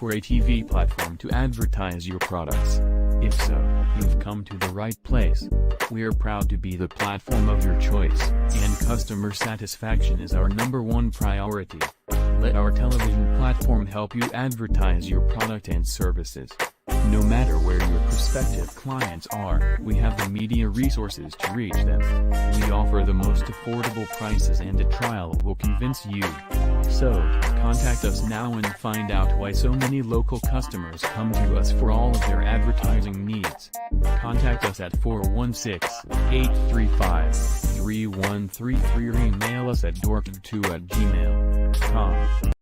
for a TV platform to advertise your products? If so, you've come to the right place. We are proud to be the platform of your choice, and customer satisfaction is our #1 priority. Let our television platform help you advertise your product and services. No matter where your prospective clients are, we have the media resources to reach them. We offer the most affordable prices, and a trial will convince you. So, contact us now and find out why so many local customers come to us for all of their advertising needs. Contact us at 416-835-3133 or email us at dork2@gmail.com.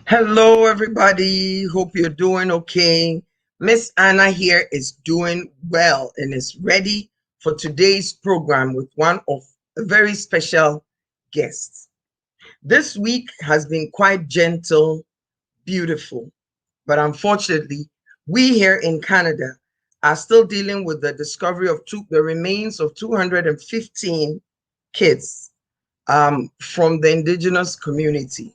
Hello, everybody. Hope you're doing okay. Miss Anna here is doing well and is ready for today's program with one of a very special guests. This week has been quite gentle, beautiful, but unfortunately, we here in Canada are still dealing with the discovery of the remains of 215 kids from the Indigenous community.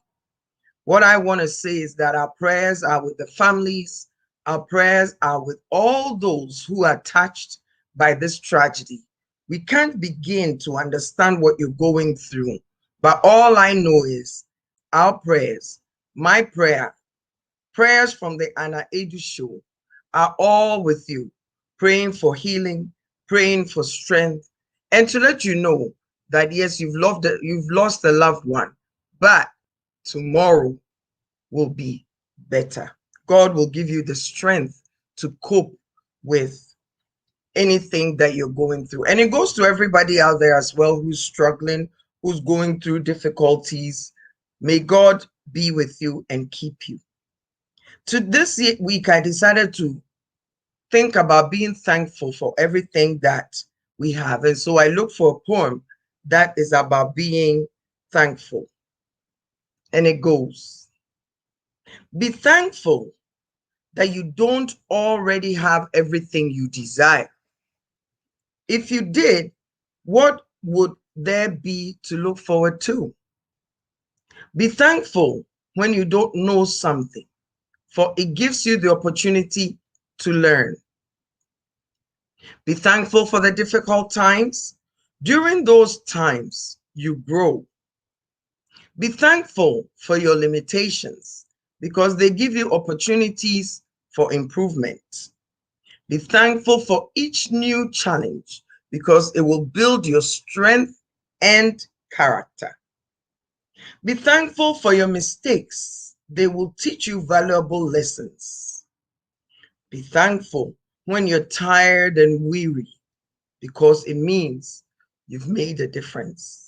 What I want to say is that our prayers are with the families. Our prayers are with all those who are touched by this tragedy. We can't begin to understand what you're going through, but all I know is our prayers, my prayers from the Aidoo show are all with you, praying for healing, praying for strength, and to let you know that yes, you've lost a loved one, but tomorrow will be better. God will give you the strength to cope with anything that you're going through. And it goes to everybody out there as well who's struggling, who's going through difficulties. May God be with you and keep you. To this week, I decided to think about being thankful for everything that we have. And so I looked for a poem that is about being thankful. And it goes, be thankful that you don't already have everything you desire. If you did, what would there be to look forward to? Be thankful when you don't know something, for it gives you the opportunity to learn. Be thankful for the difficult times. During those times, you grow. Be thankful for your limitations because they give you opportunities for improvement. Be thankful for each new challenge because it will build your strength and character. Be thankful for your mistakes. They will teach you valuable lessons. Be thankful when you're tired and weary because it means you've made a difference.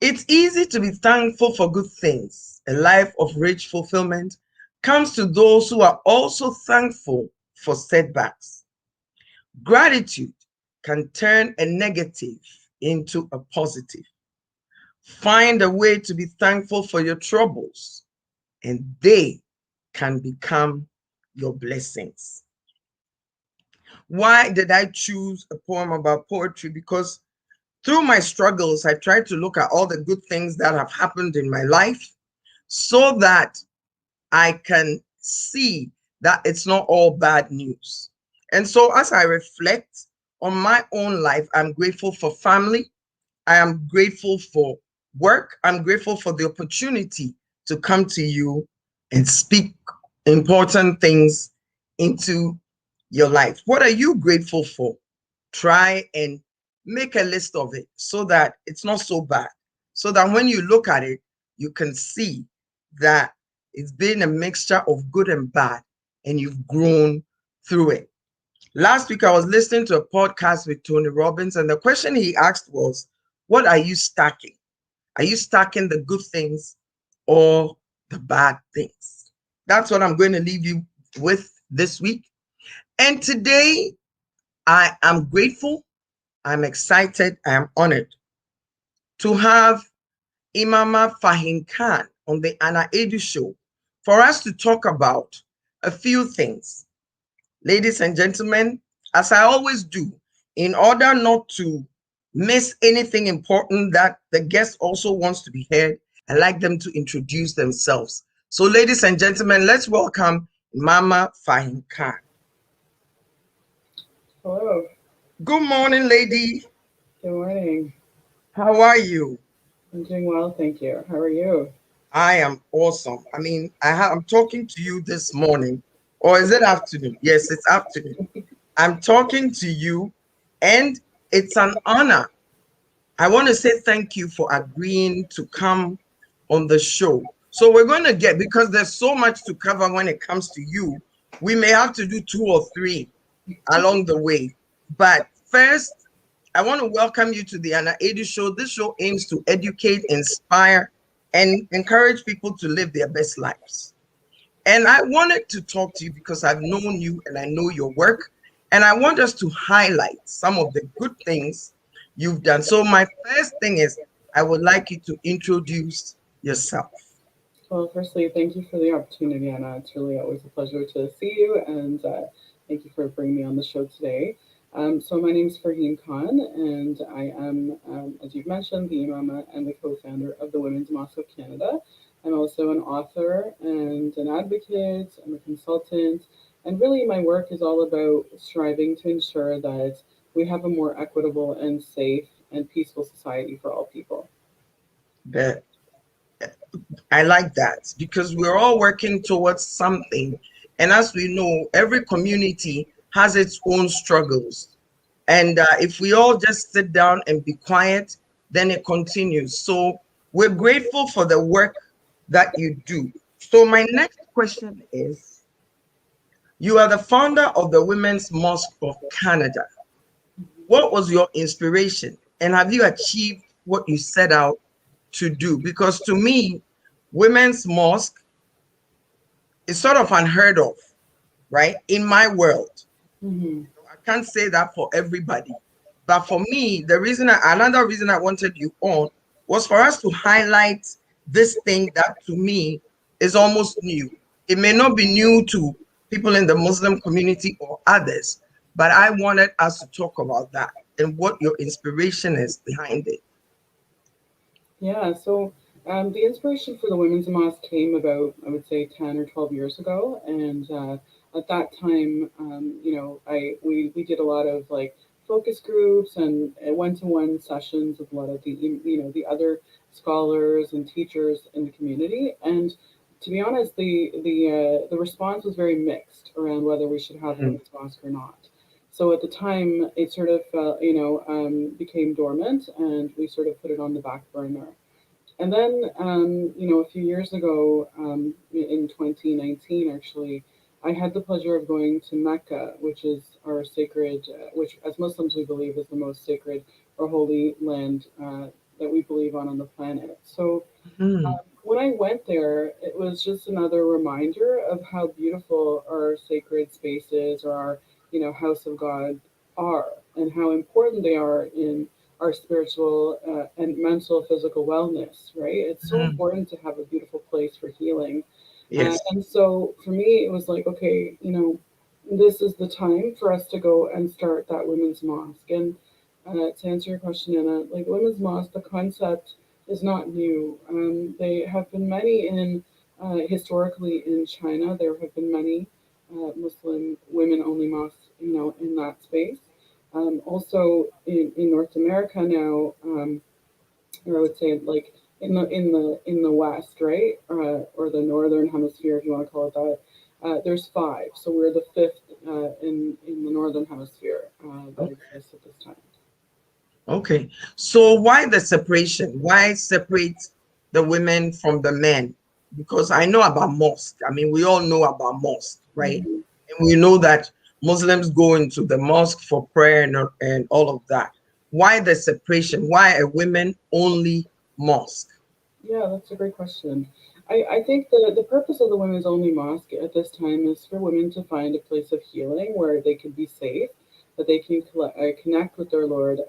It's easy to be thankful for good things. A life of rich fulfillment comes to those who are also thankful for setbacks. Gratitude can turn a negative into a positive. Find a way to be thankful for your troubles, and they can become your blessings. Why did I choose a poem about poetry? Because through my struggles, I tried to look at all the good things that have happened in my life so that I can see that it's not all bad news. And so as I reflect on my own life, I'm grateful for family. I am grateful for work. I'm grateful for the opportunity to come to you and speak important things into your life. What are you grateful for? Try and make a list of it so that it's not so bad. So that when you look at it, you can see that it's been a mixture of good and bad, and you've grown through it. Last week, I was listening to a podcast with Tony Robbins, and the question he asked was, what are you stacking? Are you stacking the good things or the bad things? That's what I'm going to leave you with this week. And today, I am grateful, I'm excited, I am honored to have Imama Farheen Khan on the Aidoo show for us to talk about a few things. Ladies and gentlemen, as I always do, in order not to miss anything important that the guest also wants to be heard, I like them to introduce themselves. So, ladies and gentlemen, let's welcome Imama Farheen Khan. Hello. Good morning, lady. Good morning. How are you? I'm doing well, thank you. How are you? I am awesome. I mean, I'm talking to you this morning, or is it afternoon? Yes, it's afternoon. I'm talking to you, and it's an honor. I want to say thank you for agreeing to come on the show. So we're going to get, because there's so much to cover when it comes to you, we may have to do two or three along the way. But first, I want to welcome you to the Anna Aidoo show. This show aims to educate, inspire, and encourage people to live their best lives. And I wanted to talk to you because I've known you and I know your work. And I want us to highlight some of the good things you've done. So, my first thing is, I would like you to introduce yourself. Well, firstly, thank you for the opportunity, Anna. It's really always a pleasure to see you, and thank you for bringing me on the show today. So, my name is Farheen Khan, and I am, as you've mentioned, the Imama and the co-founder of the Women's Mosque of Canada. I'm also an author and an advocate. I'm a consultant, and really, my work is all about striving to ensure that we have a more equitable and safe and peaceful society for all people. That I like that because we're all working towards something. And as we know, every community has its own struggles. And if we all just sit down and be quiet, then it continues. So we're grateful for the work that you do. So my next question is, you are the founder of the Women's Mosque of Canada. What was your inspiration? And have you achieved what you set out to do? Because to me, Women's Mosque is sort of unheard of, right? In my world. Mhm. I can't say that for everybody. But for me, another reason I wanted you on was for us to highlight this thing that to me is almost new. It may not be new to people in the Muslim community or others, but I wanted us to talk about that and what your inspiration is behind it. Yeah, so the inspiration for the Women's Mosque came about, I would say, 10 or 12 years ago. And at that time, we did a lot of like focus groups and one-to-one sessions with a lot of the other scholars and teachers in the community. And to be honest, the response was very mixed around whether we should have a Mhm. women's mosque or not. So at the time, it sort of became dormant, and we sort of put it on the back burner. And then, a few years ago, in 2019, actually, I had the pleasure of going to Mecca, which is our sacred, which as Muslims we believe is the most sacred or holy land that we believe on the planet. So Mhm. when I went there, it was just another reminder of how beautiful our sacred spaces or our, house of God are, and how important they are in our spiritual and mental, physical wellness. Right? It's so Mhm. important to have a beautiful place for healing. Yes. And so for me, it was like, okay, this is the time for us to go and start that women's mosque. And to answer your question, Anna, like women's mosque, the concept is not new. They have been many historically in China. There have been many Muslim women-only mosques, in that space. Also in North America now, or I would say like in the West, right, or the Northern Hemisphere, if you want to call it that. There's five, so we're the fifth in the Northern Hemisphere that exists at this time. Okay. So why the separation? Why separate the women from the men? Because I know about mosque. I mean, we all know about mosque, right? Mhm. And we know that Muslims go into the mosque for prayer and all of that. Why the separation? Why a women only mosque? Yeah, that's a great question. I think the purpose of the Women's Only Mosque at this time is for women to find a place of healing where they can be safe, that they can connect with their Lord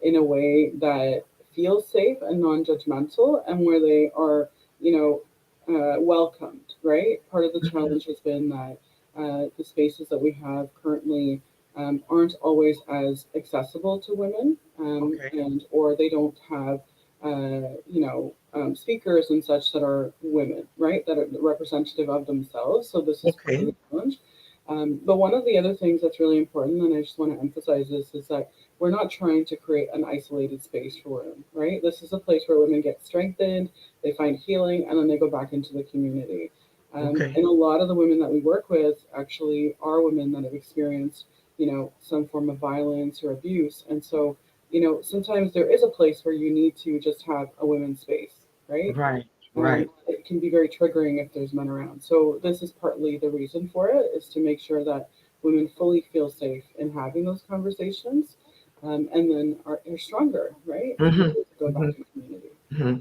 in a way that feel safe and non-judgmental, and where they are, you know, welcomed, right? Part of the Mhm. challenge has been that the spaces that we have currently aren't always as accessible to women, Okay. and or they don't have, speakers and such that are women, right? That are representative of themselves. So this is part of Okay. the challenge. But one of the other things that's really important, and I just want to emphasize this, is that we're not trying to create an isolated space for women, right? This is a place where women get strengthened, they find healing, and then they go back into the community. Okay. And a lot of the women that we work with actually are women that have experienced, some form of violence or abuse. And so, sometimes there is a place where you need to just have a women's space, right? Right. Right. It can be very triggering if there's men around. So this is partly the reason for it, is to make sure that women fully feel safe in having those conversations, and then are stronger, right? To be Hmm. able to go Hmm. back in community. Hmm.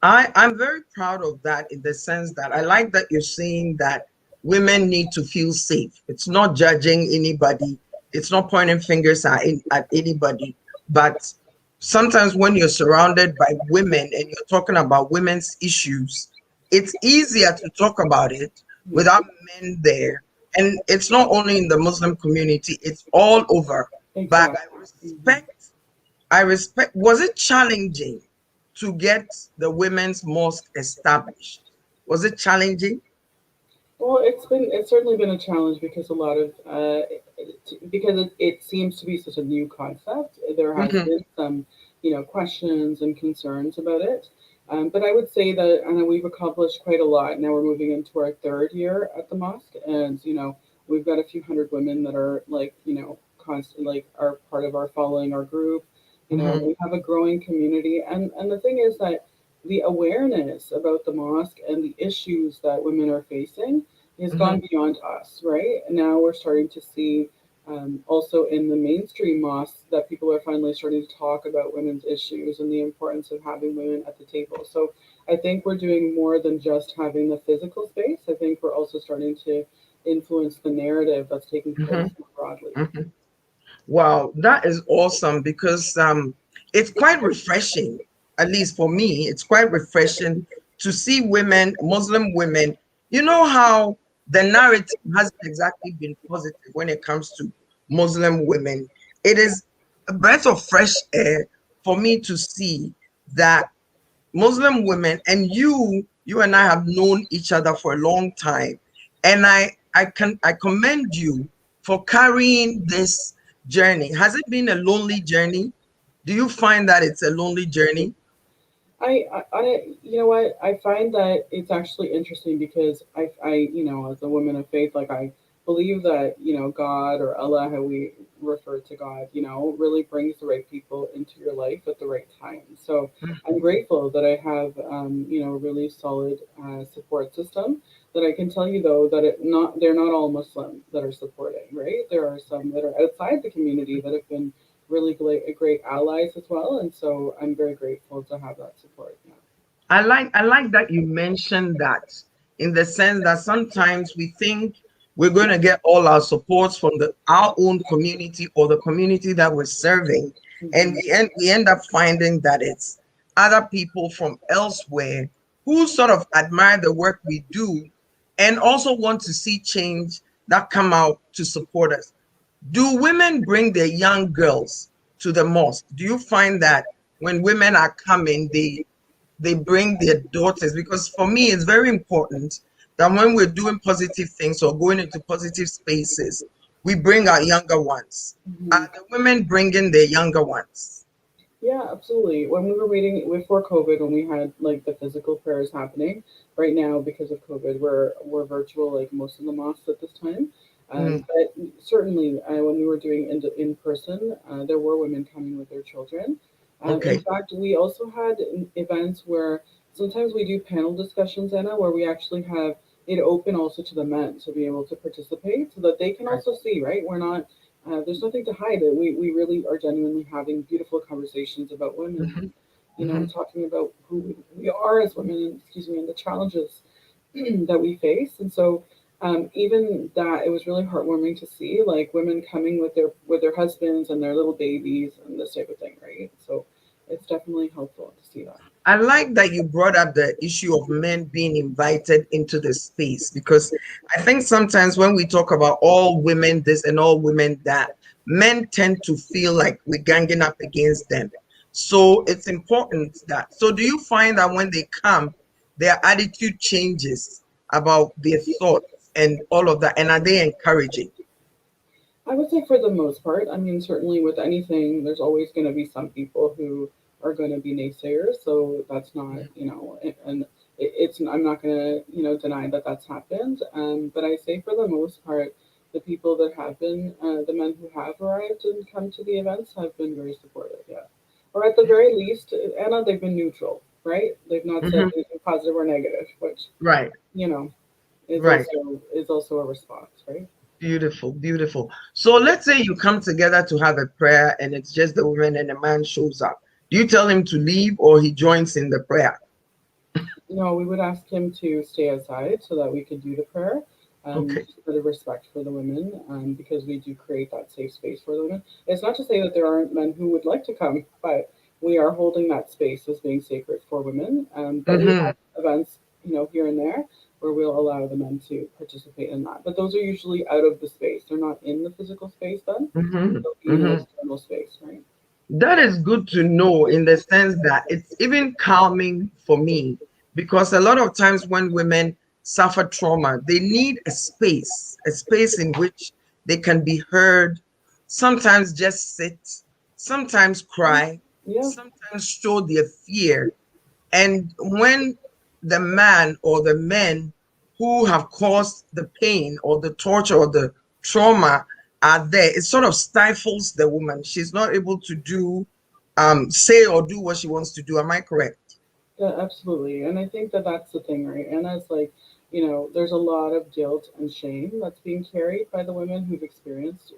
I'm very proud of that in the sense that I like that you're saying that women need to feel safe. It's not judging anybody. It's not pointing fingers at anybody. But sometimes when you're surrounded by women and you're talking about women's issues, it's easier to talk about it Yeah, without men there. And it's not only in the Muslim community, it's all over. But exactly. Hmm. I respect, was it challenging to get the women's mosque established? Was it challenging? Well, it's certainly been a challenge because a lot of because it seems to be such a new concept. There has Hmm. been some, questions and concerns about it. But I would say that we've accomplished quite a lot. Now we're moving into our third year at the mosque, and we've got a few hundred women that are like constant, like, are part of our following our group. Hmm. We have a growing community, and the thing is that the awareness about the mosque and the issues that women are facing has Hmm. gone beyond us, right? And now we're starting to see, also in the mainstream mosques, that people are finally starting to talk about women's issues and the importance of having women at the table. So I think we're doing more than just having the physical space. I think we're also starting to influence the narrative that's taking Hmm. place more broadly. Hmm. Wow, that is awesome because it's quite refreshing, at least for me, it's quite refreshing to see women, Muslim women. You know how the narrative hasn't exactly been positive when it comes to Muslim women. It is a breath of fresh air for me to see that Muslim women, and you and I have known each other for a long time, and I commend you for carrying this journey. Has it been a lonely journey? Do you find that it's a lonely journey? You know what? I find that it's actually interesting because as a woman of faith, like, I believe that, God, or Allah, how we refer to God, really brings the right people into your life at the right time. So I'm grateful that I have, a really solid support system. That I can tell you though that they're not all Muslim that are supporting, right? There are some that are outside the community that have been really great allies as well. And so I'm very grateful to have that support. Yeah. I like that you mentioned that in the sense that sometimes we think we're going to get all our supports from our own community or the community that we're serving, and Hmm. we end up finding that it's other people from elsewhere who sort of admire the work we do and also want to see change that come out to support us. Do women bring their young girls to the mosque? Do you find that when women are coming, they bring their daughters? Because for me it's very important that when we're doing positive things or going into positive spaces, we bring our younger ones. Hmm. Are the women bringing their younger ones? Yeah, absolutely. When we were meeting before COVID, when we had like the physical prayers happening, right now because of COVID, we're virtual, like most of the mosques at this time. Mm, But certainly, when we were doing in person, there were women coming with their children. In okay. fact, we also had events where sometimes we do panel discussions, Anna, where we actually have it open also to the men to be able to participate, so that they can Right. also see. Right, we're not there's nothing to hide. It. We really are genuinely having beautiful conversations about women, Hmm. and Hmm. talking about who we are as women, and, excuse me, and the challenges that we face. And so, even that, it was really heartwarming to see like women coming with their husbands and their little babies and this type of thing, right? So it's definitely helpful to see that. I like that you brought up the issue of men being invited into the space, because I think sometimes when we talk about all women this and all women that, men tend to feel like we're ganging up against them. So it's important that. So do you find that when they come, their attitude changes about their thoughts and all of that? And are they encouraging? I would say for the most part, I mean, certainly with anything, there's always going to be some people who are going to be naysayers. So that's not, and it's, I'm not going to, deny that that's happened. But I say for the most part, the people that have been, the men who have arrived and come to the events have been very supportive. Yeah. Or at the very least, Anna, they've been neutral, right? They've not said Mhm. anything positive or negative, which, Right, you know, right. is also a response, right? Beautiful, beautiful. So let's say you come together to have a prayer and it's just the woman and the man shows up. Do you tell him to leave or he joins in the prayer? No, we would ask him to stay outside so that we could do the prayer, Okay. just out of respect for the women, because we do create that safe space for the women. It's not to say that there aren't men who would like to come, but we are holding that space as being sacred for women. But we Mm-hmm. have events, here and there where we'll allow the men to participate in that. But those are usually out of the space. They're not in the physical space then. Mm-hmm. They'll be in an Mm-hmm. external space, right? That is good to know, in the sense that it's even calming for me, because a lot of times when women suffer trauma, they need a space in which they can be heard, sometimes just sit, sometimes cry, Yeah. sometimes show their fear. And when the man or the men who have caused the pain or the torture or the trauma are there, it sort of stifles the woman. She's not able to do, say or do what she wants to do. Am I correct? Yeah, absolutely. And I think that that's the thing, right? And that's like, there's a lot of guilt and shame that's being carried by the women who've experienced,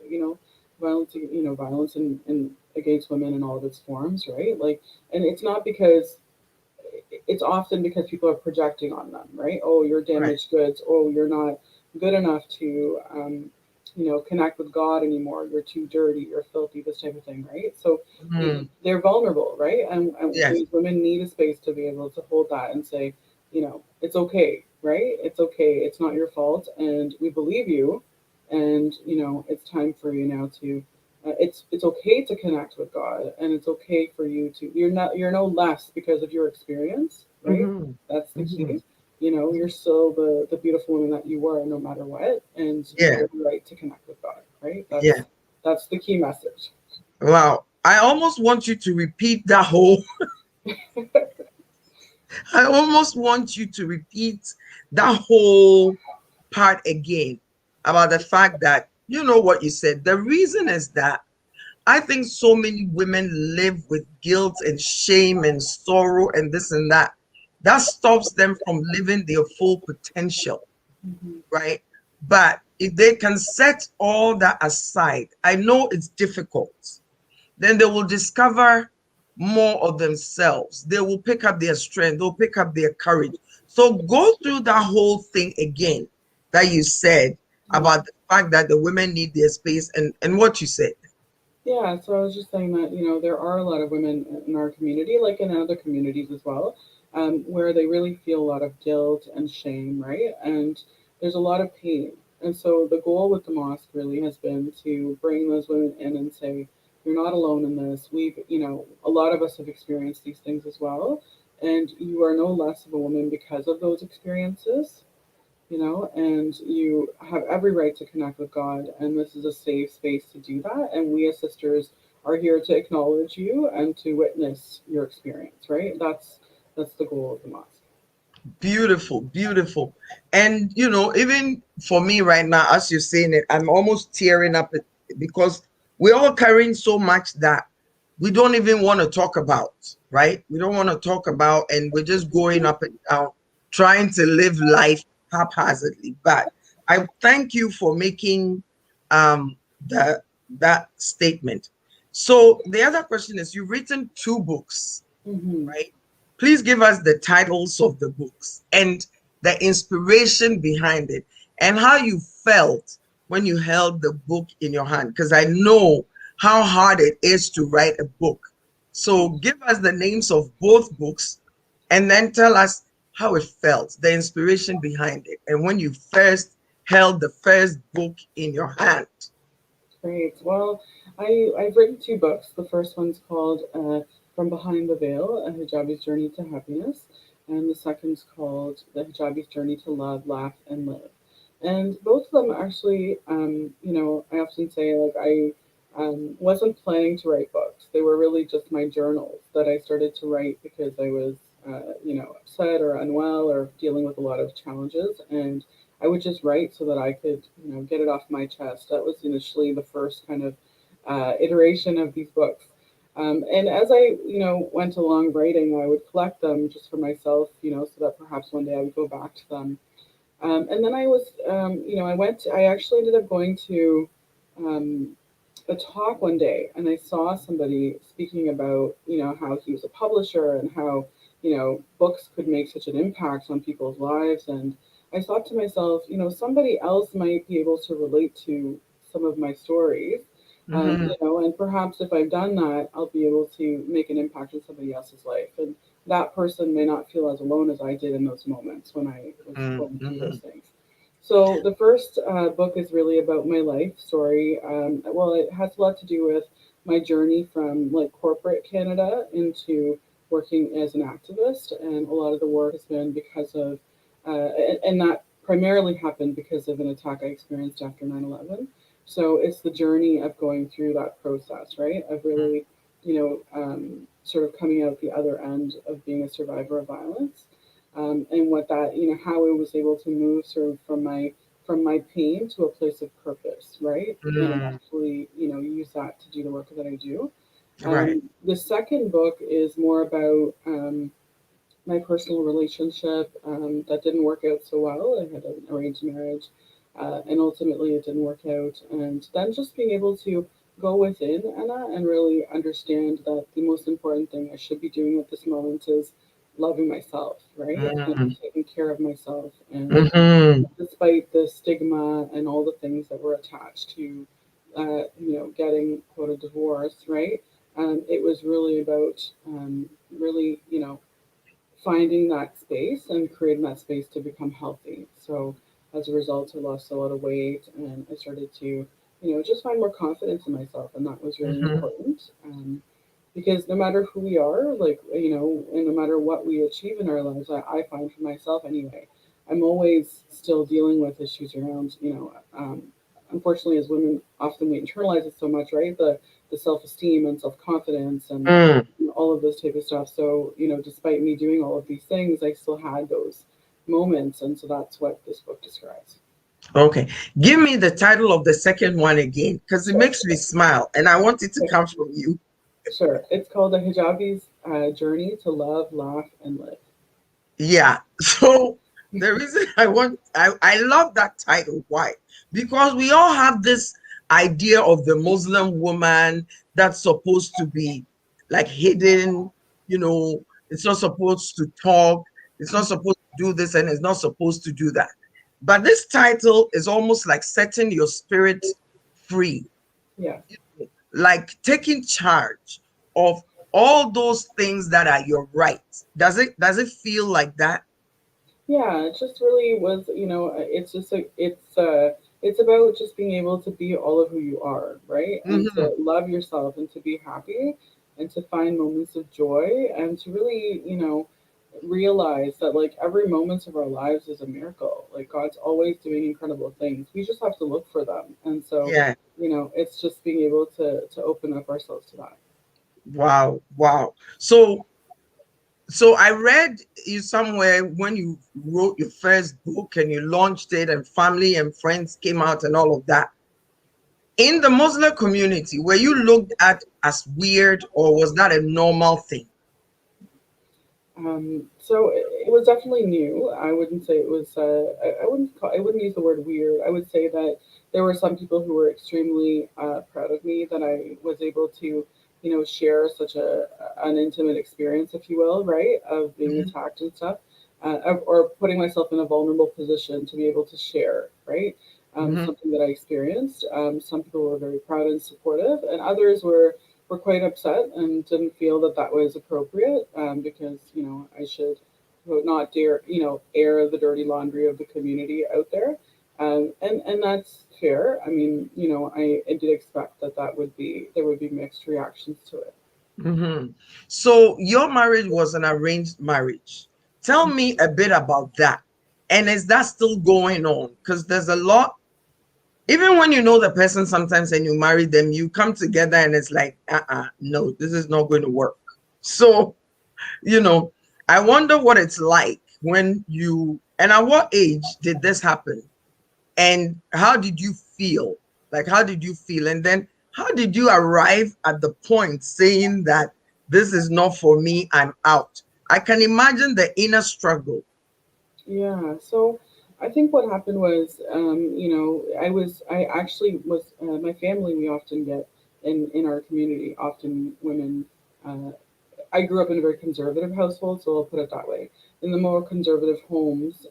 violence, violence in against women in all of its forms, right? Like, and it's not because it's often because people are projecting on them, right? Oh, you're Right. damaged goods. Oh, you're not good enough to, connect with God anymore. You're too dirty. You're filthy. This type of thing, right? So Mm, they're vulnerable, right? And yes. these women need a space to be able to hold that and say, it's okay, right? It's okay. It's not your fault, and we believe you. And it's time for you now to it's okay to connect with God, and it's okay for you to you're no less because of your experience, right? Hmm. That's the Hmm. key. You're still the beautiful woman that you were, no matter what, and you Yeah. have the right to connect with God, right? Yeah. That's the key message. Wow. I almost want you to repeat that whole, I almost want you to repeat that whole part again, about the fact that, you know what you said. The reason is that I think so many women live with guilt and shame and sorrow and this and that. That stops them from living their full potential, Mhm. right? But if they can set all that aside, I know it's difficult, then they will discover more of themselves. They will pick up their strength, they'll pick up their courage. So go through that whole thing again that you said Yeah. about the fact that the women need their space, and what you said. Yeah, so I was just saying that, there are a lot of women in our community, like in other communities as well, where they really feel a lot of guilt and shame, right? And there's a lot of pain. And so the goal with the mosque really has been to bring those women in and say, you're not alone in this. A lot of us have experienced these things as well. And you are no less of a woman because of those experiences, and you have every right to connect with God, and this is a safe space to do that. And we as sisters are here to acknowledge you and to witness your experience, right? That's the goal of the mosque. Beautiful, beautiful. And even for me right now, as you're saying it, I'm almost tearing up because we're all carrying so much that we don't even want to talk about, right? We don't want to talk about, and we're just going up and down, trying to live life haphazardly. But I thank you for making um that statement. So the other question is, you've written two books, Mm-hmm. right? Please give us the titles of the books and the inspiration behind it, and how you felt when you held the book in your hand, because I know how hard it is to write a book. So give us the names of both books and then tell us how it felt, the inspiration behind it, and when you first held the first book in your hand. Great. Well, I've written two books. The first one's called From Behind the Veil, A Hijabi's Journey to Happiness. And the second's called The Hijabi's Journey to Love, Laugh, and Live. And both of them actually, I often say, like, I wasn't planning to write books. They were really just my journals that I started to write because I was, upset or unwell or dealing with a lot of challenges. And I would just write so that I could, get it off my chest. That was initially the first kind of iteration of these books. And as I, went along writing, I would collect them just for myself, so that perhaps one day I would go back to them. And then I was, I actually ended up going to um, a talk one day, and I saw somebody speaking about, how he was a publisher and how, books could make such an impact on people's lives. And I thought to myself, somebody else might be able to relate to some of my stories. Mm-hmm. And perhaps if I've done that, I'll be able to make an impact in somebody else's life. And that person may not feel as alone as I did in those moments when I was going through Mm-hmm. those things. So the first book is really about my life story. Well, it has a lot to do with my journey from like corporate Canada into working as an activist, and a lot of the work has been because of, and that primarily happened because of an attack I experienced after 9/11. So it's the journey of going through that process, right? Of really, sort of coming out the other end of being a survivor of violence, and what that, how I was able to move sort of from my pain to a place of purpose, right? And Mm-hmm. actually, use that to do the work that I do. Right. The second book is more about my personal relationship that didn't work out so well. I had an arranged marriage, and ultimately it didn't work out. And then just being able to go within Anna and really understand that the most important thing I should be doing at this moment is loving myself, right? And Mm-hmm. taking care of myself. And Mm-hmm. despite the stigma and all the things that were attached to, getting quote a divorce, right? It was really about really, finding that space and creating that space to become healthy. So as a result, I lost a lot of weight and I started to, just find more confidence in myself. And that was really Mm-hmm. important. Because no matter who we are, like, and no matter what we achieve in our lives, I find for myself anyway, I'm always still dealing with issues around, unfortunately, as women, often we internalize it so much, right? The self esteem and self confidence and Mm. all of this type of stuff. So, despite me doing all of these things, I still had those moments. And so that's what this book describes. Okay. Give me the title of the second one again, because it Sure. makes me smile and I want it to come from you. Sure. It's called The Hijabi's Journey to Love, Laugh, and Live. Yeah. So the reason I love that title. Why? Because we all have this idea of the Muslim woman that's supposed to be like hidden, it's not supposed to talk, it's not supposed to do this, and it's not supposed to do that. But this title is almost like setting your spirit free, Yes. like taking charge of all those things that are your rights. Does it feel like that? Yeah, it just really was, it's just it's about just being able to be all of who you are, right? And Hmm. to love yourself and to be happy and to find moments of joy and to really, realize that like every moment of our lives is a miracle. Like God's always doing incredible things. We just have to look for them. And so, Yeah. it's just being able to open up ourselves to that. Wow. Wow. So I read you somewhere when you wrote your first book and you launched it and family and friends came out and all of that. In the Muslim community, were you looked at as weird or was that a normal thing? So it was definitely new. I wouldn't say it was. I wouldn't use the word weird. I would say that there were some people who were extremely proud of me that I was able to, share such an intimate experience, if you will, right, of being Mhm. attacked and stuff, or putting myself in a vulnerable position to be able to share, right, Mhm. something that I experienced. Some people were very proud and supportive, and others were. were quite upset and didn't feel that that was appropriate, because I should not dare air the dirty laundry of the community out there, and that's fair. I mean, I did expect that there would be mixed reactions to it. Hmm. So your marriage was an arranged marriage. Tell me a bit about that. And is that still going on? Because there's a lot, even when you know the person sometimes and you marry them, you come together and it's like, no, this is not going to work. So, you know, I wonder what it's like when you, and at what age did this happen? And how did you feel? Like, how did you feel? And then how did you arrive at the point saying that this is not for me, I'm out? I can imagine the inner struggle. Yeah, so I think what happened was, I actually was, my family, we often get in our community, often women, uh, I grew up in a very conservative household, so I'll put it that way. In the more conservative homes,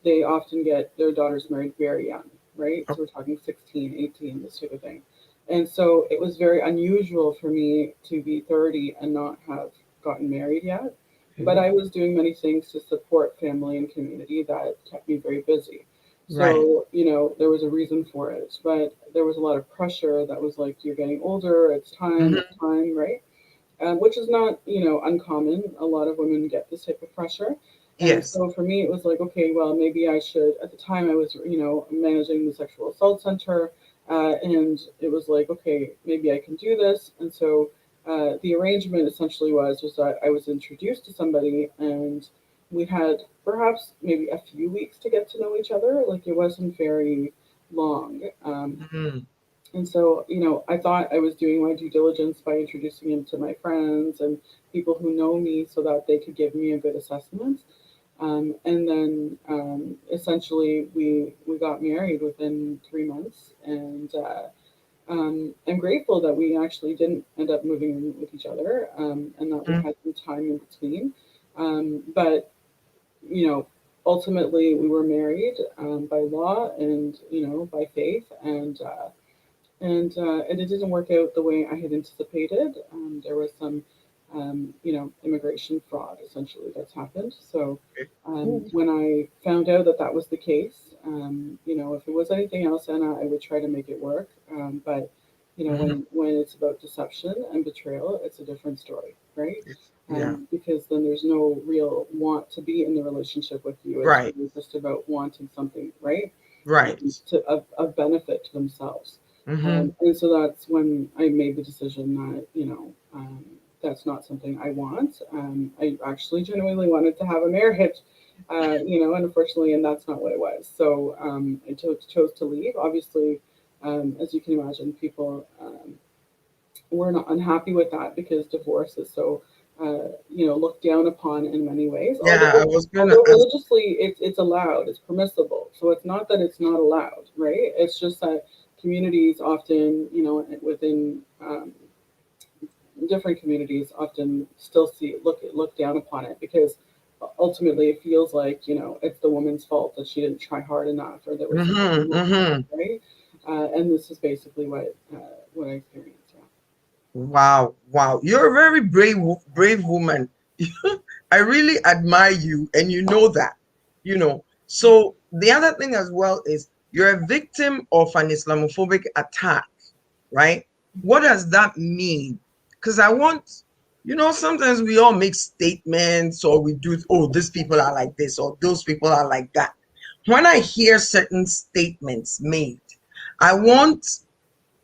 they often get their daughters married very young, right? So we're talking 16, 18, this type of thing. And so it was very unusual for me to be 30 and not have gotten married yet. But Okay. I was doing many things to support family and community that kept me very busy. Right. So, there was a reason for it. But there was a lot of pressure that was like, you're getting older, Hmm. it's time, right? Which is not, uncommon. A lot of women get this type of pressure. And Yes. so for me, it was like, okay, well, maybe I should. At the time, I was, managing the sexual assault center. And it was like, okay, maybe I can do this. And so the arrangement essentially was that I was introduced to somebody, and we had perhaps maybe a few weeks to get to know each other. Like it wasn't very long. Hmm. And so, I thought I was doing my due diligence by introducing him to my friends and people who know me so that they could give me a good assessment. And then essentially, we got married within 3 months. And I'm grateful that we actually didn't end up moving in with each other, and that we had some time in between. But, you know, ultimately, we were married by law and, by faith. And it didn't work out the way I had anticipated. There was some, immigration fraud essentially that's happened. So when I found out that that was the case, if it was anything else, Anna, I would try to make it work. But Hmm. when it's about deception and betrayal, it's a different story, right? Yeah. Because then there's no real want to be in the relationship with you. It's Right. really just about wanting something, right? Right. Of benefit to themselves. Hmm. And so that's when I made the decision that, that's not something I want. I actually genuinely wanted to have a marriage, and unfortunately, and that's not what it was. So I chose to leave. Obviously, as you can imagine, people were not unhappy with that because divorce is so, looked down upon in many ways. Yeah, I was gonna Although ask. religiously it's allowed, it's permissible. So it's not that it's not allowed, right? It's just that communities often, within different communities often still look down upon it because ultimately it feels like it's the woman's fault that she didn't try hard enough or there was something Hmm. wrong, Hmm. right? And this is basically what I experienced. Yeah. Wow, wow. You're a very brave woman. I really admire you, and you know that. So the other thing as well is you're a victim of an Islamophobic attack, right? What does that mean? Because sometimes we all make statements or we do, oh, these people are like this or those people are like that. When I hear certain statements made, I want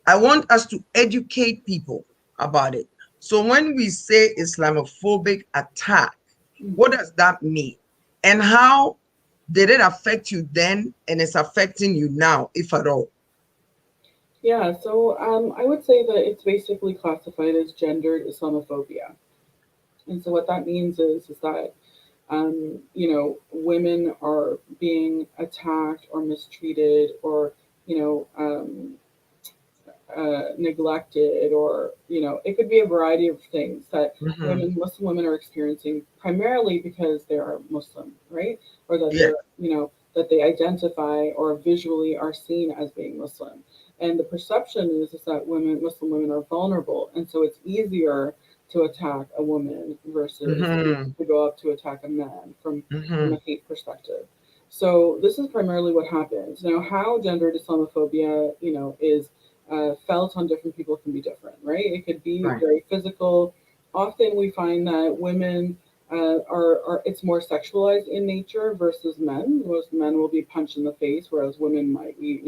I want us to educate people about it. So when we say Islamophobic attack, what Mhm. does that mean? And how did it affect you then and it's affecting you now, if at all? Yeah, so I would say that it's basically classified as gendered Islamophobia. And so what that means is that women are being attacked or mistreated or you know um, neglected, or it could be a variety of things that Hmm. Muslim women are experiencing primarily because they are Muslim, right? Or that Yes. that they identify or visually are seen as being Muslim. And the perception is that women, Muslim women, are vulnerable, and so it's easier to attack a woman versus Mm-hmm. to go up to attack a man from Mm-hmm. a hate perspective. So this is primarily what happens. Now, how gendered Islamophobia, is felt on different people can be different, right? It could be Right. very physical. Often we find that women are it's more sexualized in nature versus men. Most men will be punched in the face, whereas women might be,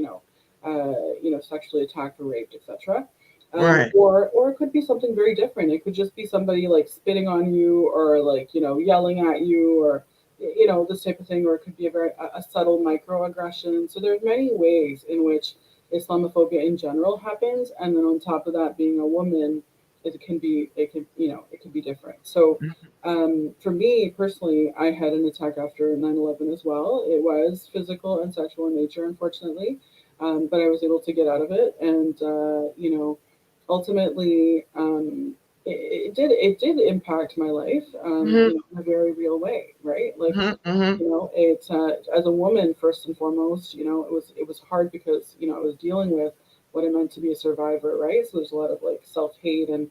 sexually attacked or raped, etc. Right. Or it could be something very different. It could just be somebody like spitting on you, or like yelling at you, or this type of thing. Or it could be a subtle microaggression. So there's many ways in which Islamophobia in general happens, and then on top of that, being a woman, it can be different. So for me personally, I had an attack after 9/11 as well. It was physical and sexual in nature, unfortunately, but I was able to get out of it, and ultimately, it did impact my life, Mm-hmm. in a very real way, right? Like, Mm-hmm. it as a woman, first and foremost, it was hard because I was dealing with what it meant to be a survivor, right? So there's a lot of like self hate and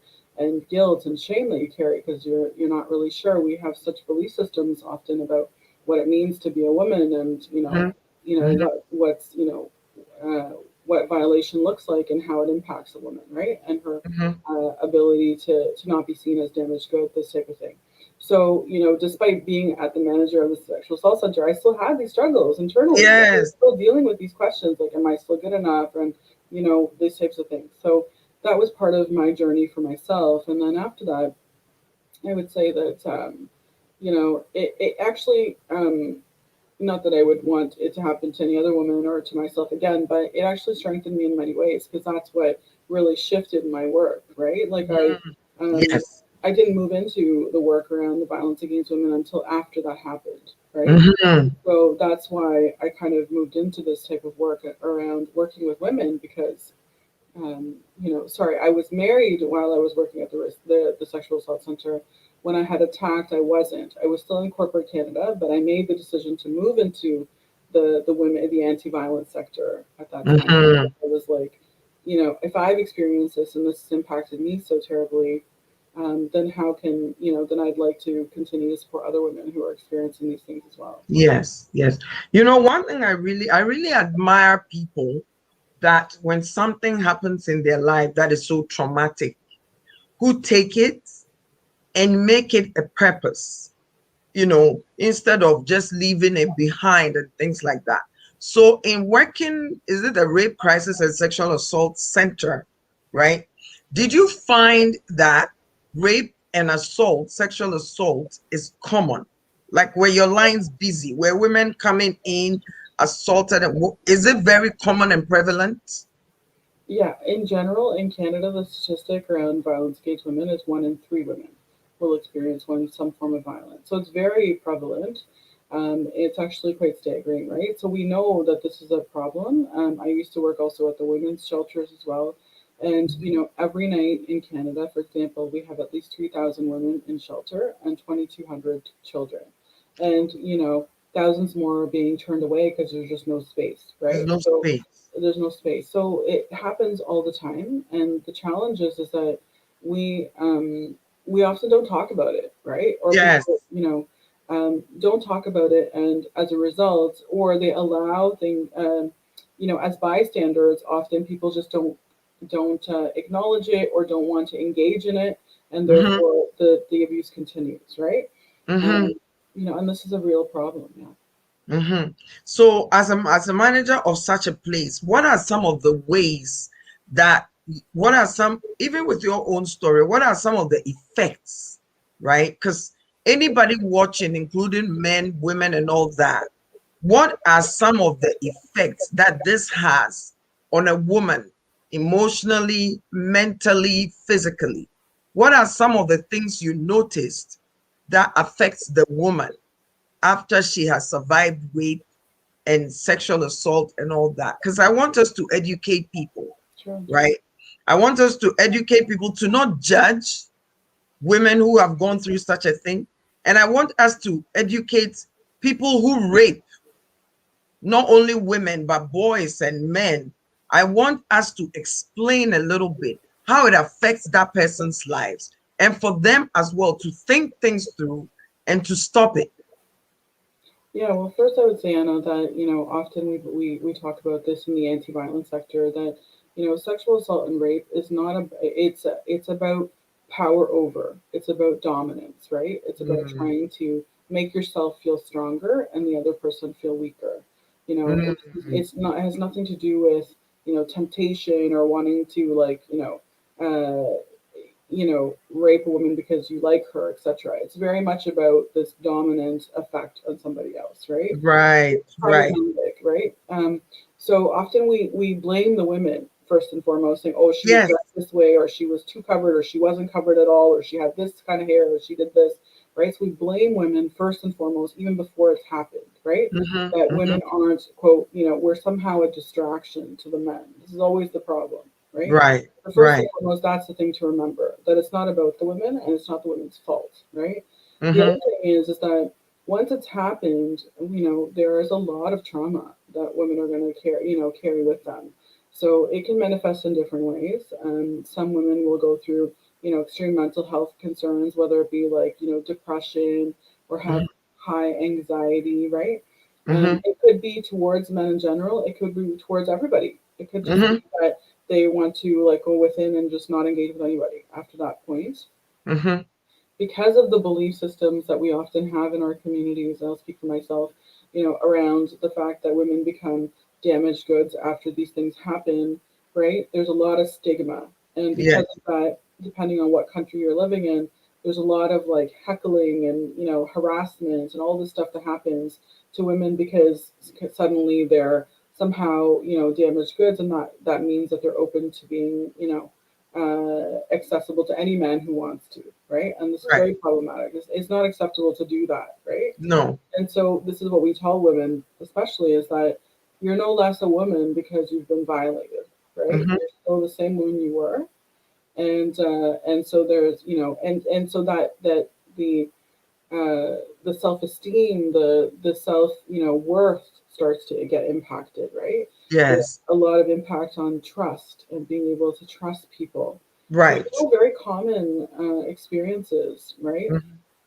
guilt and shame that you carry because you're not really sure. We have such belief systems often about what it means to be a woman, and Mm-hmm. uh, what violation looks like and how it impacts a woman, right? And her Mm-hmm. ability to not be seen as damaged goods, this type of thing. So, despite being at the manager of the sexual assault center, I still had these struggles internally. Like, I was Yes. still dealing with these questions, like, am I still good enough? And, these types of things. So that was part of my journey for myself. And then after that, I would say that, it actually, not that I would want it to happen to any other woman or to myself again, but it actually strengthened me in many ways because that's what really shifted my work, right? Like Mhm. um, Yes. I didn't move into the work around the violence against women until after that happened, right? Mm-hmm. So that's why I kind of moved into this type of work around working with women because sorry, I was married while I was working at the sexual assault center. When I had attacked, I wasn't. I was still in corporate Canada, but I made the decision to move into the anti-violence sector at that time. Mm-hmm. I was like, if I've experienced this and this has impacted me so terribly, then how can then I'd like to continue to support other women who are experiencing these things as well. Yes. Yes. One thing I really admire people that when something happens in their life that is so traumatic, who take it and make it a purpose, instead of just leaving it behind and things like that. So in working, is it a rape crisis and sexual assault center, right? Did you find that rape and assault, sexual assault is common? Like were your lines busy? Were women coming in assaulted? Is it very common and prevalent? Yeah, in general, in Canada, the statistic around violence against women is 1 in 3 women will experience some form of violence. So it's very prevalent. It's actually quite staggering, right? So we know that this is a problem. I used to work also at the women's shelters as well. And, every night in Canada, for example, we have at least 3,000 women in shelter and 2,200 children. And, thousands more are being turned away because there's just no space, There's right? no So space. there's no space. So it happens all the time, and the challenge is that we we often don't talk about it, right? Or Yes. people, don't talk about it, and as a result, or they allow things, as bystanders. Often people just don't acknowledge it or don't want to engage in it, and Mm-hmm. therefore the abuse continues, right? Mm-hmm. Um, and this is a real problem. Yeah. Mm-hmm. So, as a manager of such a place, what are some of the ways that, what are some, even with your own story, what are some of the effects, right? Because anybody watching, including men, women, and all that, what are some of the effects that this has on a woman emotionally, mentally, physically? What are some of the things you noticed that affects the woman after she has survived rape and sexual assault and all that? Because I want us to educate people, Sure. right? I want us to educate people to not judge women who have gone through such a thing. And I want us to educate people who rape, not only women, but boys and men, I want us to explain a little bit how it affects that person's lives and for them as well to think things through and to stop it. Yeah, well, first I would say, Anna, that often we talk about this in the anti-violence sector, that sexual assault and rape is not it's about power over. It's about dominance, right? It's about Mm, trying to make yourself feel stronger and the other person feel weaker. mm, It's not, it has nothing to do with temptation or wanting to, like, rape a woman because you like her, etc. It's very much about this dominant effect on somebody else, right? right, right. Problematic, right? So often we blame the women first and foremost, saying, "Oh, she was Yes. dressed this way, or she was too covered, or she wasn't covered at all, or she had this kind of hair, or she did this." Right? So we blame women first and foremost, even before it's happened, right? Hmm. That Hmm. women aren't, quote, we're somehow a distraction to the men. This is always the problem, right? Right, But first and right. foremost, that's the thing to remember, that it's not about the women and it's not the women's fault, right? The other Hmm. thing is that once it's happened, there is a lot of trauma that women are going to carry with them. So it can manifest in different ways. Some women will go through, extreme mental health concerns, whether it be like, depression or have high anxiety, right? Hmm. It could be towards men in general. It could be towards everybody. It could just Hmm. be that they want to, like, go within and just not engage with anybody after that point, Hmm. because of the belief systems that we often have in our communities. I'll speak for myself, around the fact that women become damaged goods after these things happen, right? There's a lot of stigma. And because Yes. of that, depending on what country you're living in, there's a lot of like heckling and, harassment and all this stuff that happens to women because suddenly they're somehow, damaged goods, and that means that they're open to being, accessible to any man who wants to, right? And this is Right. very problematic. It's not acceptable to do that, right? No. And so this is what we tell women, especially, is that you're no less a woman because you've been violated, right? Hmm. You're still the same woman you were, and so there's, and so that the self esteem, the self, worth starts to get impacted, right? There's Yes. a lot of impact on trust and being able to trust people. These Right. are all very common experiences, right? Hmm.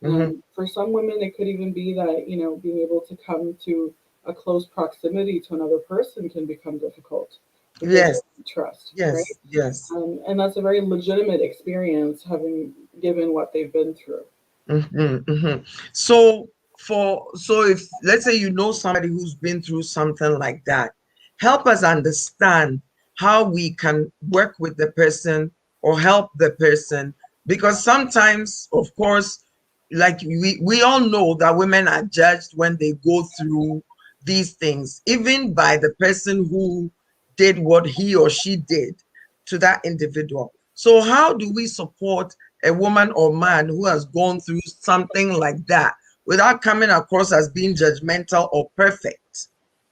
Hmm. For some women, it could even be that, being able to come to a close proximity to another person can become difficult because Yes. of trust, right? Yes. Yes. And that's a very legitimate experience, having given what they've been through. Hmm. Hmm. So so if let's say you know somebody who's been through something like that, help us understand how we can work with the person or help the person, because sometimes, of course, like we all know that women are judged when they go through these things, even by the person who did what he or she did to that individual. So how do we support a woman or man who has gone through something like that without coming across as being judgmental or perfect,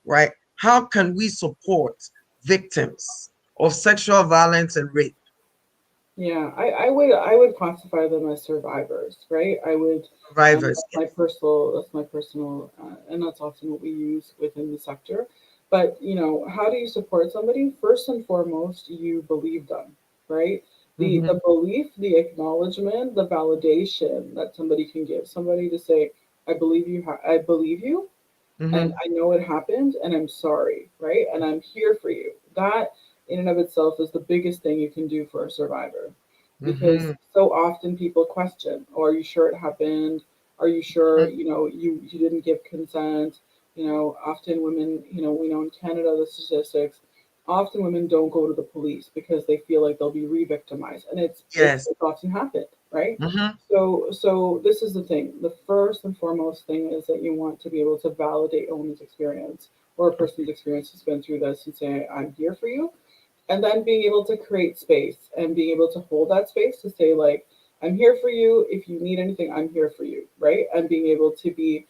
right? How can we support victims of sexual violence and rape? Yeah, I would classify them as survivors, right? I would. Survivors, That's my personal, and that's often what we use within the sector. But how do you support somebody? First and foremost, you believe them, right? The yes. the belief, the acknowledgement, the validation that somebody can give somebody to say, "I believe you. I believe you, and Hmm. I know it happened, and I'm sorry, right? And I'm here for you." That in and of itself is the biggest thing you can do for a survivor, because Hmm. so often people question, "Oh, are you sure it happened? Are you sure, Hmm. you didn't give consent?" Often women, we know in Canada, the statistics, often women don't go to the police because they feel like they'll be re-victimized, and Yes. it's often happened, right? Hmm. So this is the thing. The first and foremost thing is that you want to be able to validate a woman's experience or a person's experience who's been through this, and say, "I'm here for you." And then being able to create space and being able to hold that space to say, like, "I'm here for you. If you need anything, I'm here for you," right? And being able to be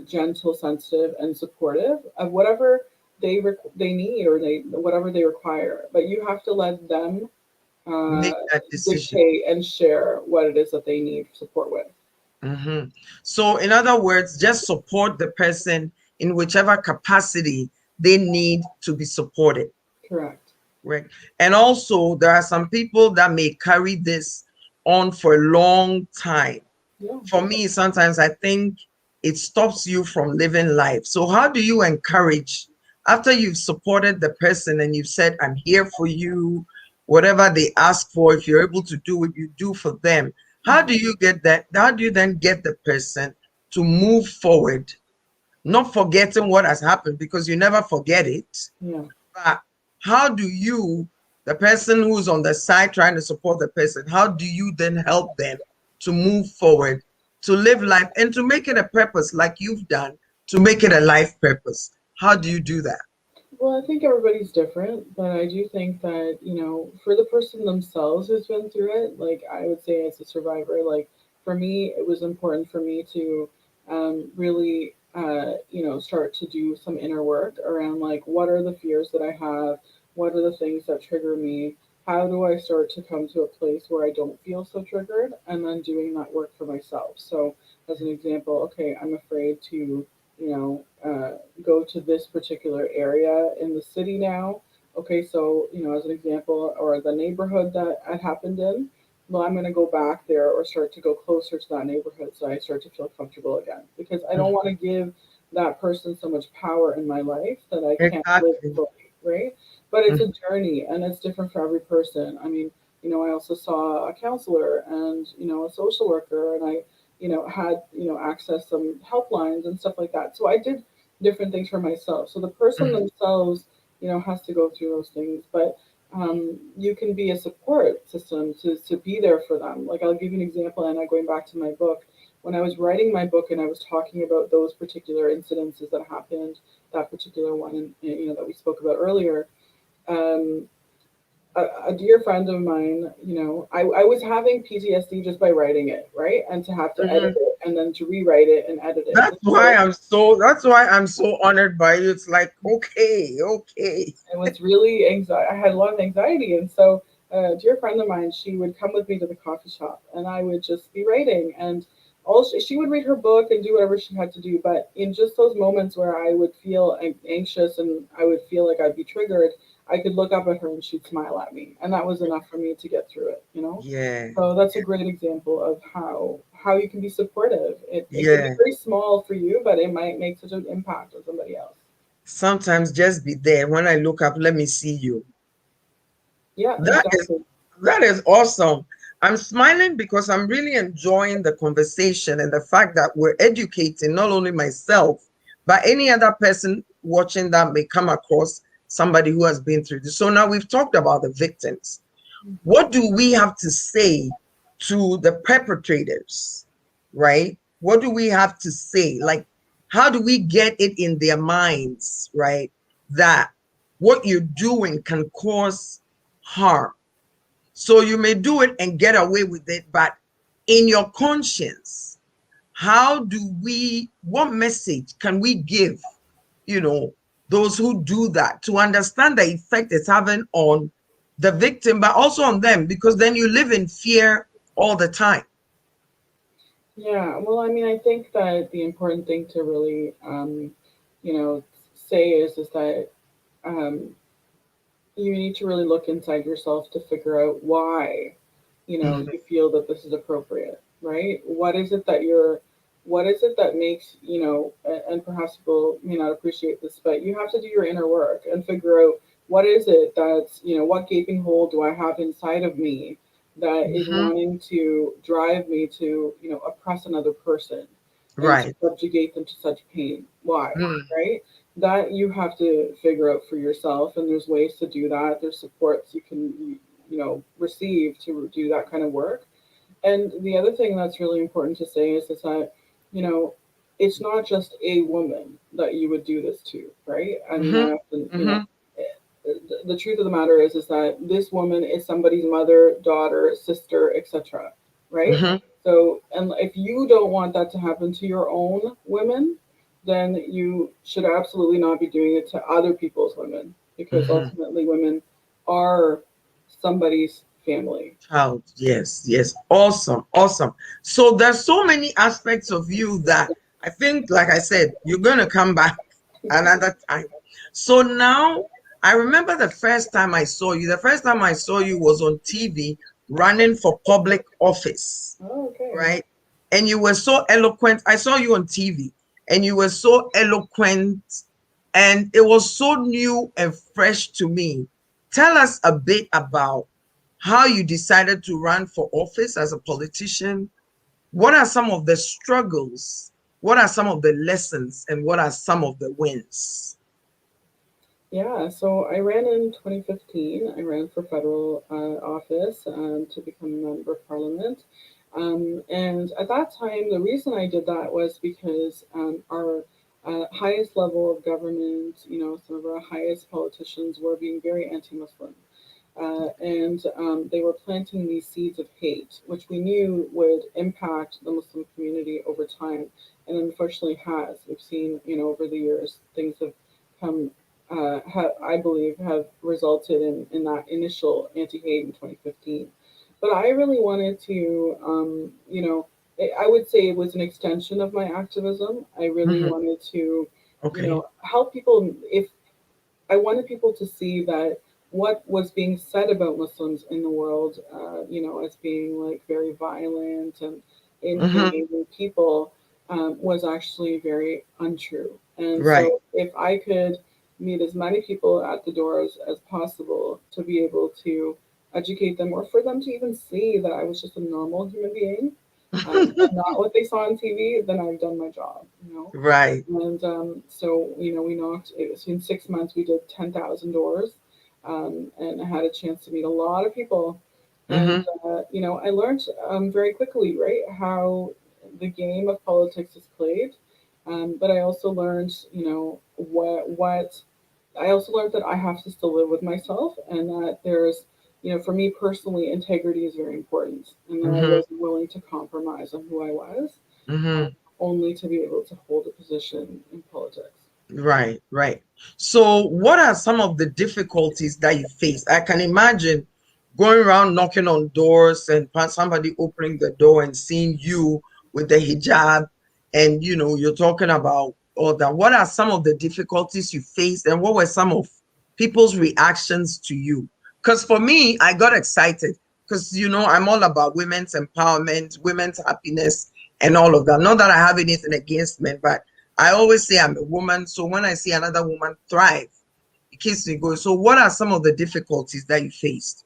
gentle, sensitive, and supportive of whatever they need, or whatever they require. But you have to let them uh, Make that decision. dictate and share what it is that they need support with. Hmm. So, in other words, just support the person in whichever capacity they need to be supported. Correct. Right. And also, there are some people that may carry this on for a long time. Yeah. For me, sometimes I think it stops you from living life. So, how do you encourage, after you've supported the person and you've said, I'm here for you, whatever they ask for, if you're able to do what you do for them, how do you get that? How do you then get the person to move forward, not forgetting what has happened because you never forget it? Yeah. But how do you, the person who's on the side trying to support the person, how do you then help them to move forward, to live life, and to make it a purpose like you've done, to make it a life purpose? How do you do that? Well, I think everybody's different, but I do think that, for the person themselves who's been through it, like I would say as a survivor, like for me, it was important for me to really, start to do some inner work around like what are the fears that I have? What are the things that trigger me? How do I start to come to a place where I don't feel so triggered? And then doing that work for myself. So, as an example, okay, I'm afraid to go to this particular area in the city now. Okay, so, as an example, or the neighborhood that it happened in, well, I'm going to go back there or start to go closer to that neighborhood so I start to feel comfortable again. Because I don't want to give that person so much power in my life that I can't live Exactly. fully, right? But it's a Mhm. journey and it's different for every person. I mean, I also saw a counselor and, a social worker, and I had, access some helplines and stuff like that. So I did different things for myself. So the person Mhm. themselves, has to go through those things, but you can be a support system to be there for them. Like I'll give you an example, and going back to my book, when I was writing my book and I was talking about those particular incidences that happened, that particular one, and that we spoke about earlier. Um, a dear friend of mine, I was having PTSD just by writing it, right? And to have to edit Mhm. it and then to rewrite it and edit it. That's And why so I'm so honored by you. It's like, okay, okay. it was really anxiety. I had a lot of anxiety. And so a dear friend of mine, she would come with me to the coffee shop and I would just be writing. And she would read her book and do whatever she had to do. But in just those moments where I would feel anxious and I would feel like I'd be triggered, I could look up at her and she'd smile at me. And that was enough for me to get through it. Yeah. So that's a great example of how you can be supportive. It can be Yeah. very small for you, but it might make such an impact on somebody else. Sometimes just be there. When I look up, let me see you. Yeah, That is exactly. that is awesome. I'm smiling because I'm really enjoying the conversation and the fact that we're educating not only myself, but any other person watching that may come across somebody who has been through this. So now we've talked about the victims. What do we have to say to the perpetrators, right? What do we have to say? Like, how do we get it in their minds, right? That what you're doing can cause harm. So you may do it and get away with it, but in your conscience, what message can we give, you know, those who do that to understand the effect it's having on the victim, but also on them, because then you live in fear all the time. Yeah, well, I mean, I think that the important thing to really, say is that um, you need to really look inside yourself to figure out why, Mhm. you feel that this is appropriate, right? What is it that makes, and perhaps people may not appreciate this, but you have to do your inner work and figure out what is it that's, what gaping hole do I have inside of me that is Mhm. wanting to drive me to, oppress another person and to Right. subjugate them to such pain? Why, Mhm. right? That you have to figure out for yourself, and there's ways to do that. There's supports you can receive to do that kind of work. And the other thing that's really important to say is that you know it's not just a woman that you would do this to, right? I mean, I Mhm. often, Mhm. the truth of the matter is that this woman is somebody's mother, daughter, sister, etc., right? Mhm. So, and if you don't want that to happen to your own women, then you should absolutely not be doing it to other people's women, because Mhm. ultimately women are somebody's family. Child, yes, yes. Awesome, awesome. So there's so many aspects of you that I think, like I said, you're going to come back another time. So now I remember the first time I saw you. The first time I saw you was on TV running for public office, Oh, okay. right? And you were so eloquent. I saw you on TV and you were so eloquent and it was so new and fresh to me. Tell us a bit about how you decided to run for office as a politician. What are some of the struggles? What are some of the lessons? And what are some of the wins? Yeah, so I ran in 2015. I ran for federal office to become a member of parliament. And at that time, the reason I did that was because our highest level of government, some of our highest politicians were being very anti Muslim. And they were planting these seeds of hate, which we knew would impact the Muslim community over time, and unfortunately has. We've seen, over the years, things have come, I believe, have resulted in that initial anti-hate in 2015. But I really wanted to, I would say it was an extension of my activism. I really Mhm. wanted to, Okay. help people. If I wanted people to see that what was being said about Muslims in the world, as being like very violent and Mhm. inhumane people, was actually very untrue. And Right. so, if I could meet as many people at the doors as possible to be able to educate them, or for them to even see that I was just a normal human being, and not what they saw on TV, then I've done my job. Right. And so, we knocked, it was in 6 months, we did 10,000 doors. And I had a chance to meet a lot of people. And, Mhm. I learned very quickly, right, how the game of politics is played. But I also learned, what I also learned that I have to still live with myself, and that there's, for me personally, integrity is very important, and that I Mhm. wasn't willing to compromise on who I was, um, Mhm. only to be able to hold a position in politics. Right, right. So, what are some of the difficulties that you face? I can imagine going around knocking on doors and somebody opening the door and seeing you with the hijab, and you're talking about all that. What are some of the difficulties you faced, and what were some of people's reactions to you? Because for me, I got excited because I'm all about women's empowerment, women's happiness, and all of that. Not that I have anything against men, but I always say I'm a woman, so when I see another woman thrive, it keeps me going. So, what are some of the difficulties that you faced?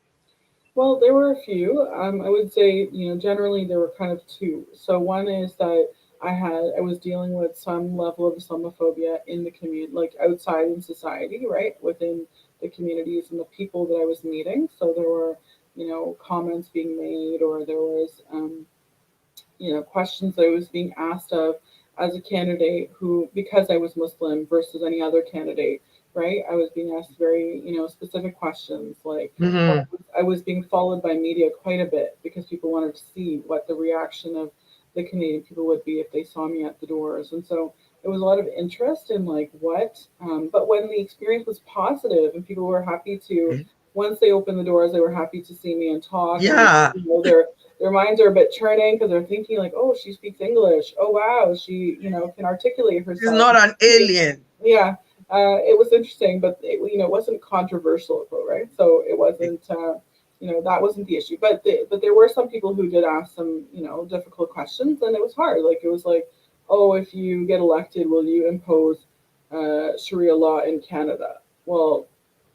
Well, there were a few. I would say, generally there were kind of two. So one is that I was dealing with some level of Islamophobia in the community, like outside in society, right, within the communities and the people that I was meeting. So there were, comments being made, or there was, questions that I was being asked of as a candidate who, because I was Muslim versus any other candidate, right? I was being asked very, specific questions, like, Mm-hmm. I was being followed by media quite a bit because people wanted to see what the reaction of the Canadian people would be if they saw me at the doors. And so there was a lot of interest in like what, but when the experience was positive and people were happy to, once they opened the doors, they were happy to see me and talk, and Yeah, their minds are a bit churning because they're thinking like, oh, she speaks English. Oh wow, she can articulate she's herself. not an alien. Yeah, it was interesting, but it wasn't controversial, right? So it wasn't, that wasn't the issue. But there were some people who did ask some, difficult questions, and it was hard. Like it was like, oh, if you get elected, will you impose Sharia law in Canada? Well,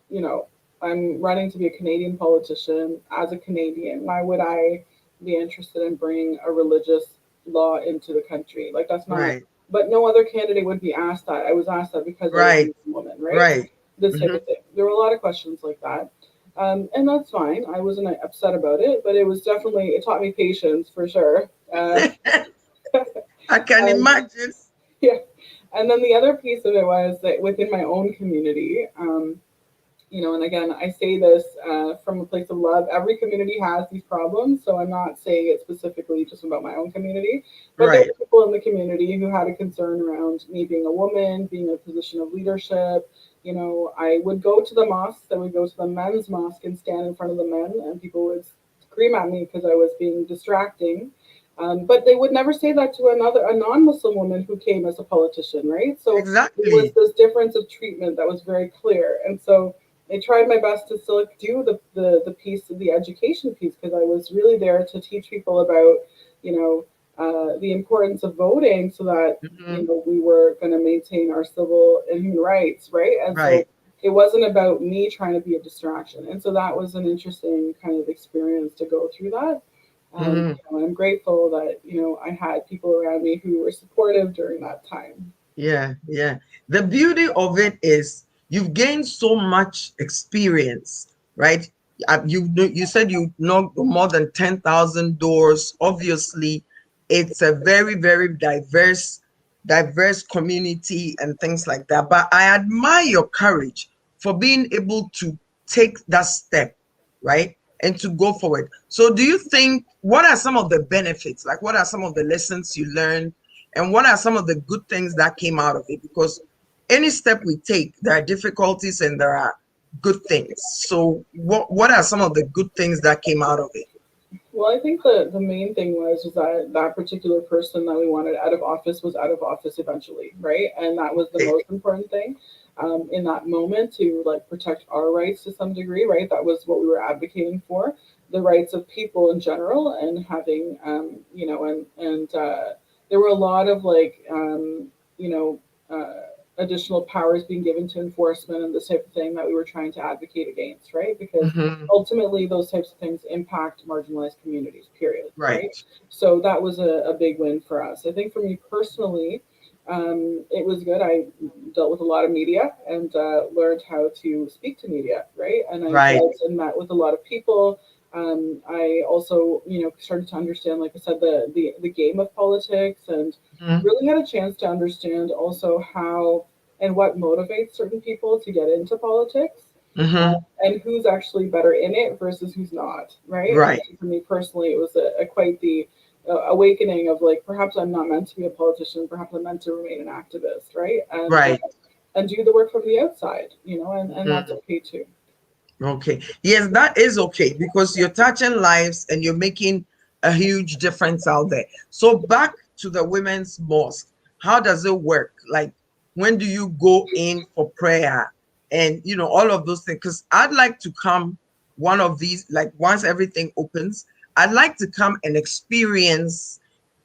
you know, I'm running to be a Canadian politician. As a Canadian, why would I be interested in bringing a religious law into the country? Like that's not. Right, But no other candidate would be asked that. I was asked that because I was a right, Muslim woman, right? right. This type Mm-hmm. of thing. There were a lot of questions like that, and that's fine. I wasn't upset about it, but it was definitely it taught me patience for sure. I can Um, imagine. yeah, and then the other piece of it was that within my own community. And again, I say this from a place of love. Every community has these problems, so I'm not saying it specifically just about my own community, but there Right. were people in the community who had a concern around me being a woman, being in a position of leadership. I would go to the mosques, I would go to the men's mosque and stand in front of the men, and people would scream at me because I was being distracting. But they would never say that to a non-Muslim woman who came as a politician, right? So there was Exactly. this difference of treatment that was very clear, and so I tried my best to still do the piece of the education piece because I was really there to teach people about, you know, the importance of voting so that, Hmm. we were going to maintain our civil and human rights, right? And so Right. it wasn't about me trying to be a distraction. And so that was an interesting kind of experience to go through that. Hmm. I'm grateful that, I had people around me who were supportive during that time. Yeah, yeah. The beauty of it is you've gained so much experience, right? You said you knocked more than 10,000 doors. Obviously, it's a very, very diverse community and things like that. But I admire your courage for being able to take that step, right? And to go forward. So do you think, what are some of the benefits? Like, what are some of the lessons you learned? And what are some of the good things that came out of it? Because any step we take, there are difficulties and there are good things. So what are some of the good things that came out of it? Well, I think the main thing was that that particular person that we wanted out of office was out of office eventually, right? And that was the Okay. most important thing in that moment to like protect our rights to some degree, right? That was what we were advocating for, the rights of people in general, and having and there were a lot of like you know. Additional powers being given to enforcement and this type of thing that we were trying to advocate against, right? Because Hmm. ultimately those types of things impact marginalized communities, period, Right. right? So that was a big win for us. I think for me personally, it was good. I dealt with a lot of media and learned how to speak to media, right? And I Right. dealt and met with a lot of people. I also, started to understand, like I said, the game of politics, and Hmm. really had a chance to understand also how and what motivates certain people to get into politics, Hmm. and who's actually better in it versus who's not, right? And Right. for me personally, it was a quite the awakening of like perhaps I'm not meant to be a politician, perhaps I'm meant to remain an activist, right? Right. And do the work from the outside, and that's Mhm. okay too. Okay. Yes, that is okay because you're touching lives and you're making a huge difference out there. So back to the women's mosque. How does it work? Like, when do you go in for prayer and all of those things? Because I'd like to come one of these, like once everything opens, I'd like to come and experience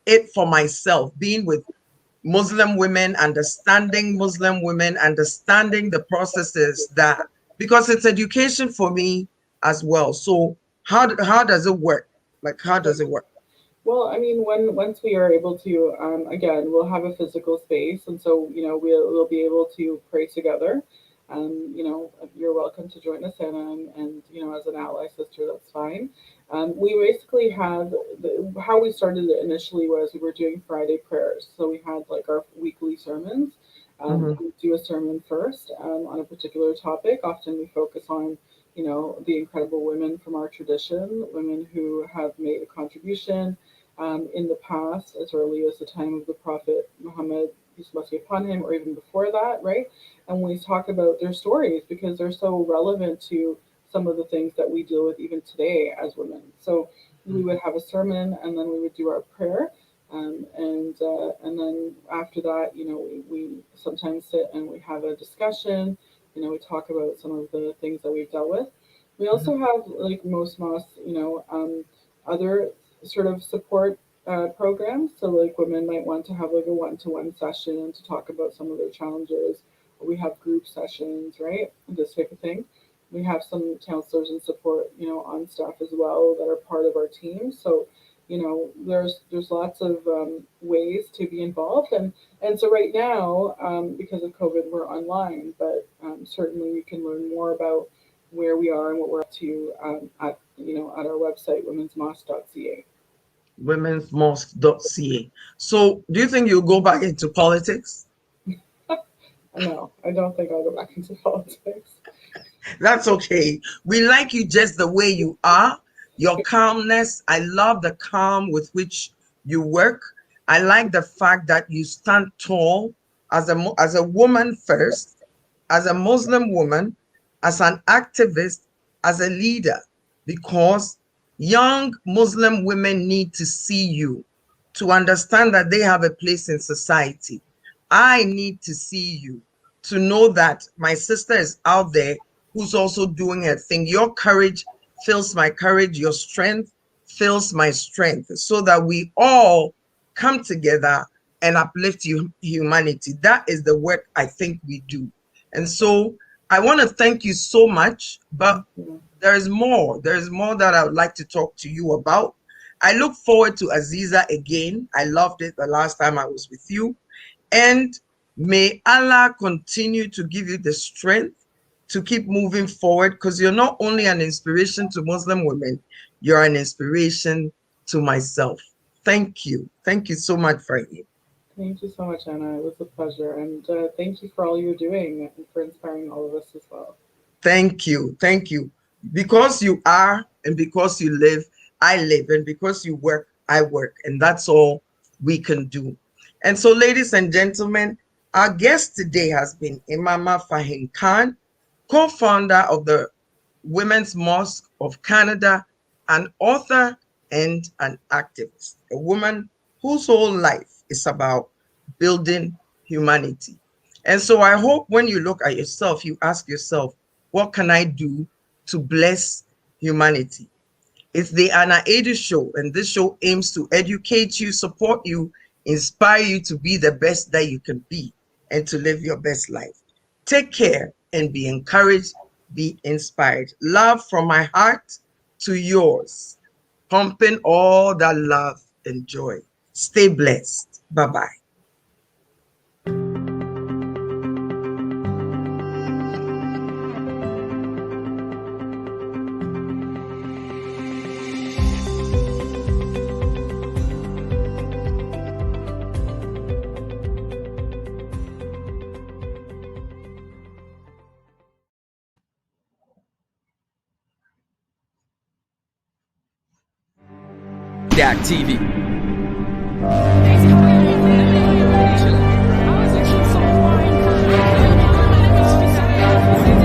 it for myself, being with Muslim women, understanding the processes that, because it's education for me as well. So how does it work? Like, how does it work? Well, I mean, when once we are able to, again, we'll have a physical space, and so we'll be able to pray together. You're welcome to join us, and as an ally sister, that's fine. We basically had how we started it initially was we were doing Friday prayers, so we had like our weekly sermons. Hmm. We would do a sermon first on a particular topic. Often we focus on the incredible women from our tradition, women who have made a contribution in the past, as early as the time of the Prophet Muhammad, peace and blessings upon him, or even before that, right? And we talk about their stories because they're so relevant to some of the things that we deal with even today as women. So we would have a sermon, and then we would do our prayer. And then after that, we sometimes sit and we have a discussion. We talk about some of the things that we've dealt with. We also Hmm. have, like most mosques, other sort of support programs. So, like, women might want to have like a one-to-one session to talk about some of their challenges. We have group sessions, right? This type of thing. We have some counselors and support, on staff as well that are part of our team. So, there's lots of ways to be involved, and so right now, because of COVID, we're online, but certainly you can learn more about where we are and what we're up to at our website, womensmosque.ca. Womensmosque.ca. So do you think you'll go back into politics? No, I don't think I'll go back into politics. That's okay. We like you just the way you are. Your calmness. I love the calm with which you work. I like the fact that you stand tall as a woman first, as a Muslim woman, as an activist, as a leader, because young Muslim women need to see you to understand that they have a place in society. I need to see you to know that my sister is out there who's also doing her thing. Your courage fills my courage. Your strength fills my strength, so that we all come together and uplift humanity. That is the work I think we do. And so I want to thank you so much, but there is more. There is more that I would like to talk to you about. I look forward to Aziza again. I loved it the last time I was with you. And may Allah continue to give you the strength to keep moving forward, because you're not only an inspiration to Muslim women, you're an inspiration to myself. Thank you. Thank you so much, Farheen. Thank you so much, Anna. It was a pleasure. And thank you for all you're doing and for inspiring all of us as well. Thank you. Thank you. Because you are, and because you live, I live. And because you work, I work. And that's all we can do. And so, ladies and gentlemen, our guest today has been Imama Farheen Khan, co-founder of the Women's Mosque of Canada, an author and an activist, a woman whose whole life is about building humanity. And so I hope when you look at yourself, you ask yourself, what can I do to bless humanity? It's the Anna Aidoo Show, and this show aims to educate you, support you, inspire you to be the best that you can be and to live your best life. Take care and be encouraged, be inspired. Love from my heart to yours, pumping all that love and joy. Stay blessed. Bye-bye. Dak TV.